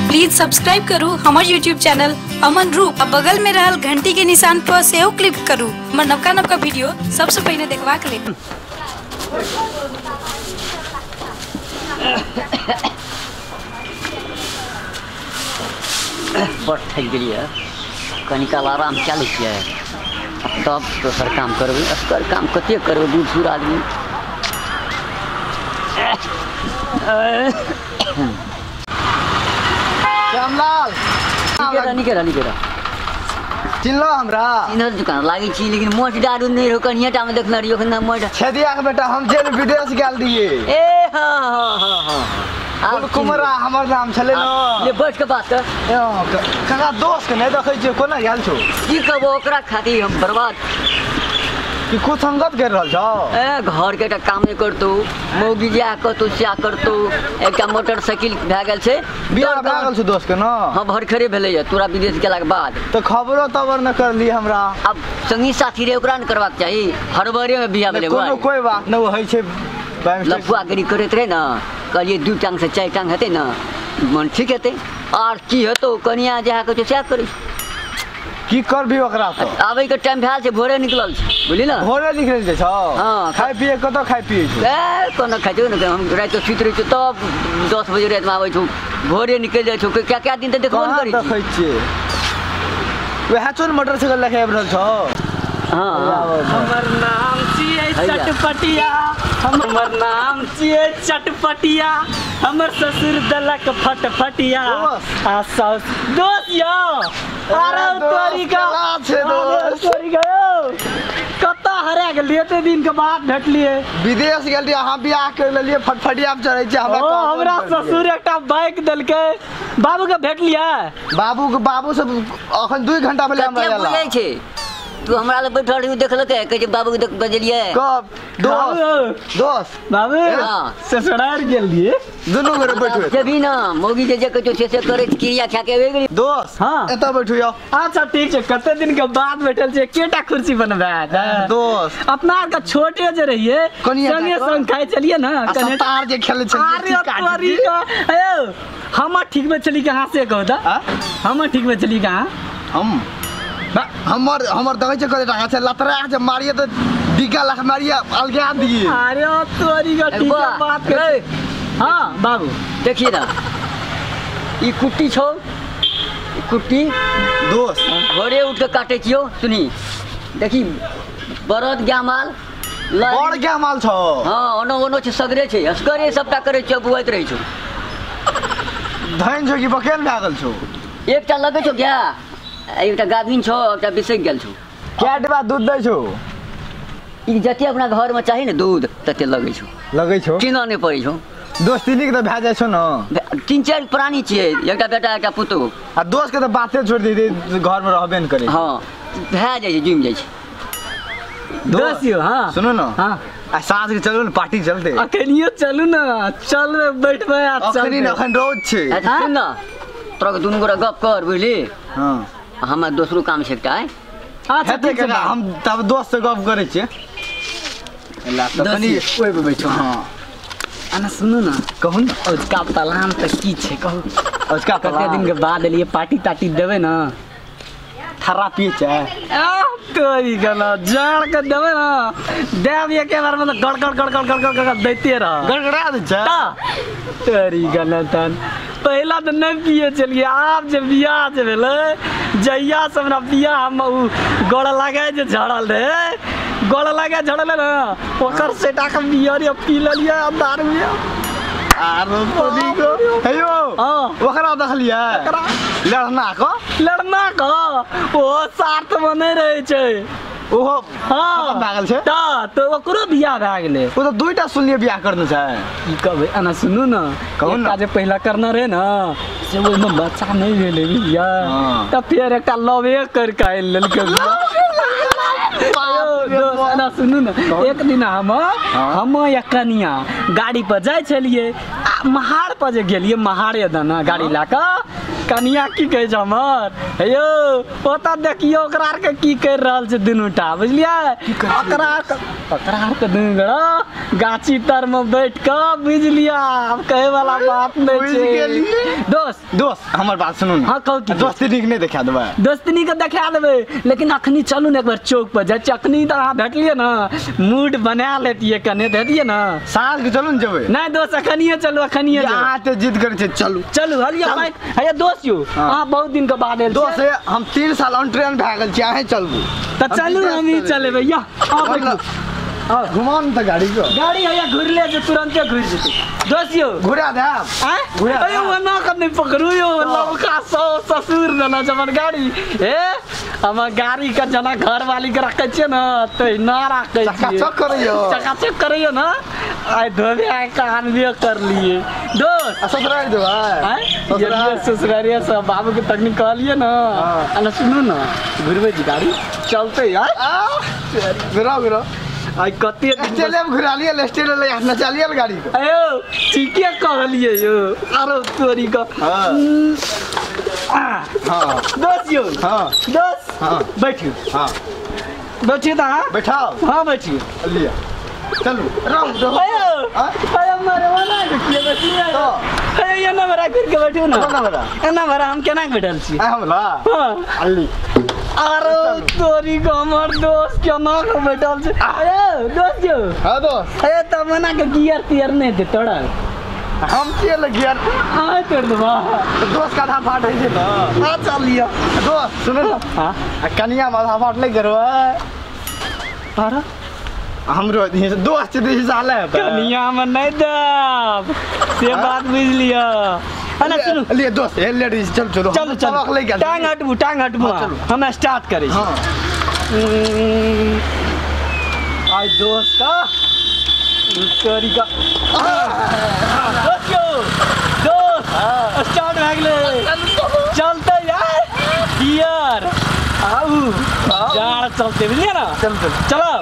Please subscribe करू हमार YouTube channel अमन रूप। बगल में रहल घंटी के निशान पर सेहो क्लिक करू हमार नवका नवका वीडियो सबसे पहले देखवा के लिए। बड़ थक गेलिए कनिकाल आराम क्या लीजिए तब दोसर काम करबे। असकर काम कते करबे बूढ़ सूढ़ आदमी। श्यामलाल निकेरा चिन्हलो हमरा चिन्हल दुकान लागी छी लेकिन मोट डारू नहीं हो कनियाटा में देखना रहियो खना मोट छेदिया के बेटा हम जे विदेश गेल दिए। ए हां कुमरा हमर नाम छले न। ले बैठ के बात कर। कका दोस्त के नहीं देखै छै कोना गेल छौ की कहबो ओकरा खातिर हम बर्बाद कि कुछ संगत कर रहल छौ। ए घर के एकटा काम करतो मौगी जा कतो स्या करतो एकटा मोटरसाइकिल भए गेल छै बियाह भए गेल छौ दोस्त के न। हां भरखरे भेलै या तोरा विदेश गेला के बाद तो खबरो तबर न करली हमरा। अब संगी साथी रे ओकरा न करबाक चाही हरबरे में बियाह भेलै कोनो कोई बात न होय छै लफुआ गिरी करैत रहे न कहलिए दू टांग से चार टांग हेतै न मन ठीक हेतै आर की हेतौ कनिया जा के स्या करै की करबी ओकरा तो आबै के टाइम भेल छै भोरे निकलल छै बुझली न। भोरे निकल जाइ छौ हां खाय पिए कतो खाय पिए छौ। ए कोनो खाय छौ न हम रात के सुत रही छौ तब 10 बजे रात में आबै छौ भोरे निकल जाइ छौ क्या क्या दिन त देखबो न करी देखै छियै वह चोन मोटरसाइकिल लेके आबि रहल छौ। हां हमर नाम छियै चटपटिया हमर नाम छियै चटपटिया हमर ससुर दलक फटफटिया आ साउस दोस्त यो अरे तोरी का छे दोस्त तोरी का कत्ता हरा गेल एते दिन के बाद भेटलिए विदेश गेल अहाँ बियाह कर लेलिए फटफटिया में चढ़ै छै हमरा ससुर एकटा बाइक देलकै बाबू के भेटलिए बाबू सब अखन 2 घंटा भेलै हमरा क्या बुझै छै तू हमरा ले बैठल रही देखलकै कहै छै बाबू के बजलिए कब दोस्त बाबू ससुराल गेल दिए दुनू गोरे बैठो जभी ना मौगी जे कहै छै से करे क्रिया खा के आबे गेली दोस्त हां एतऽ बैठो यौ। अच्छा ठीक छै कते दिन के बाद बैठल छै केटा कुर्सी बनबा दोस्त अपना का छोटे जे रहिए संगे संग खाए चलिए ना कने तार जे खेले छलिए अरे अयो हम ठीक में चली कहां से कहो दा हम ठीक में चली कहां हमर दगै छै करे टाका छै लतरा जे मारिए त बिगा लाख मारिए अलगा दिए। अरे तोरी का ठीक बात करे। हां बाबू देखिए ना ई कुट्टी छौ कुट्टी दोस्त भोरे उठ के काटे छियो सुनी देखी बरद गामाल बड़ गामाल छौ। हां ओनो छै सगरे छै असगरे सबटा करे छै बुआइत रहै छौ धैन जो की बकेल भए गेल छौ। एकटा लगे छौ क्या एकटा गाभिन छौ एकटा बिसक गेल छौ क्या डिब्बा दूध दै छौ ई जते अपना घर में चाही ने दूध तते लगे छौ किना नहीं पड़ै छौ। दोस्ती के तो भए जाइ छौ न 3-4 प्राणी छियै एकटा बेटा एकटा पुतो आ दोस्त के तो बाते छोड़ दी घर में रहबे न करे। हां भए जाइ छै जुम जाइ छै दोस्त यो। हां सुनो न हां आ साँझ के चलू न पार्टी चलते अखनियो चलू ना चल बैठबे आ चल अखनी न अखन रोज छै। अच्छा सुन न तोरा दुनू गोरा गप कर बुझली। हां हमरा दोसरो काम छै एकटा अच्छा ठीक है हम तब दोस्त से गप करे छियै ला तखनी ओइ पे बैठो। हां आना सुनो ना कहू न उसका प्लान त की छै कहू उसका कते दिन के बाद लिए पार्टी ताटी देबे ना थरा पिए छै तोरी गला जान के देबे ना देब एके बार में गड़ गड़ दैते रह गड़गड़ा दे छै तोरी गला तन पहला तो नहीं पिए चलिए आप जब बियाह जे भेले जइया से हमरा बियाह हम गड़ लागे जे झड़ल रहे गड़ लागे झड़ल ना ओकर सेटा के बियर पी लेलिए दारू आरो तोरी को हेयो ओकरा देखलिए लड़ना को ओ साथ में नहीं रहे छै ओहो हां भए गेल छै तो ओकरो बियाह भए गेले ओ तो दुईटा सुनिए बियाह करने छै की कहबे आना सुनू ना एकटा जे पहला करना रहे ना से ओइ में बच्चा नहीं भेले बिया त फिर एकटा लवे कर के आइल लेलके ना सुनू ना एक दिन हम या कनिया गाड़ी पर जाय छलिए महाड़ पर जे गेलिए महाड़े दना गाड़ी लाके कनिया की कहे छ हमर हेयो ओता देखियो ओकरा आर के की कर रहल छै दुनूटा बुझलिए ओकरा आर के दुनू गड़ा गाछी तर में बैठ के बुझलिए अब कहे वाला बात नहीं छै दो दोस्त हमर बात सुनू ना। हाँ कहू की दोस्ती नीक नहीं देखा देबै। दोस्तनी के देखा देबै, लेकिन अखनी चलू ने एक बार चौक पर जाय, अखनी तो अहाँ भेटलिए ना, मूड बना लेतिए, कने दे दिए ना। साँझ के चलू ने जेबै। नहीं दोस्त अखनिए चलू, अखनिए अहाँ ते जिद करै छै चलू। चलू हलिया भाई। हे दोस्त यौ, अहाँ बहुत दिन के बाद आयल दोस्त है, हम 3 साल ऑन ट्रेन भए गेल छी, अहें चलबू। तो चलू हम ही चले भैया। घुमान त गाड़ी को। गाड़ी है घुरले जो तुरंत घुर जेतै। दोस्त यो घुरा दे आप। घुरा अयो ना कने पकड़ू यो, लवका ससुर देना जमन गाड़ी। ए हम गाड़ी का जना घर वाली के रखे छिए ना, तो ना रखे छिए। चकाचक करियो। चकाचक करियो ना। आइ धोबे आइ कान भी कर लिए। दोस्त ससुराल दो भाई। ये ससुरारिया सब बाबू के तकनी कहलिए ना। अना सुनू ना, घुरबे जी गाड़ी चलते यार। घुराओ आई कते चले हम घुरा लिए लेस्टेल ले न चलिए गाड़ी को। अयो ठीके कहलिए यो। अरे तोरी का। हां दोस्त यो। हां दोस्त हां बैठियो। हां बैठिए ता। बैठाओ। हां बैठिए। लिया चलू राम। अयो मारे वाला के बैठिए। अयो ये ना बरा कर के बैठियो ना। ना बरा हम केना बैठल छी। हमरा हां अल्ली। अरे तोरी का हमर दोस्त केना के बैठल छी। अयो दोस्त यो। हां दोस्त। अयो तमना के गियर तियर नहीं दे तोड़ा। हम के लगिया आ कर दबा। दोस्त का आधा फाट है ना। आ चल लिया। दोस्त सुनो ना। हां कनिया में आधा फाट ले करो। अरे हमरो दोस्त दिस साले कनिया में नहीं दब से बात बुझ लिया। अना सुनो ले दोस्त ए लेडीज चल चलो चलो चलो टांग हटबू हम स्टार्ट करे। हां आई दोस्त का तोरी का दोस्त स्टार्ट हो गेले। चलते यार गियर आऊ जा चलते बुझलिए ना। चलो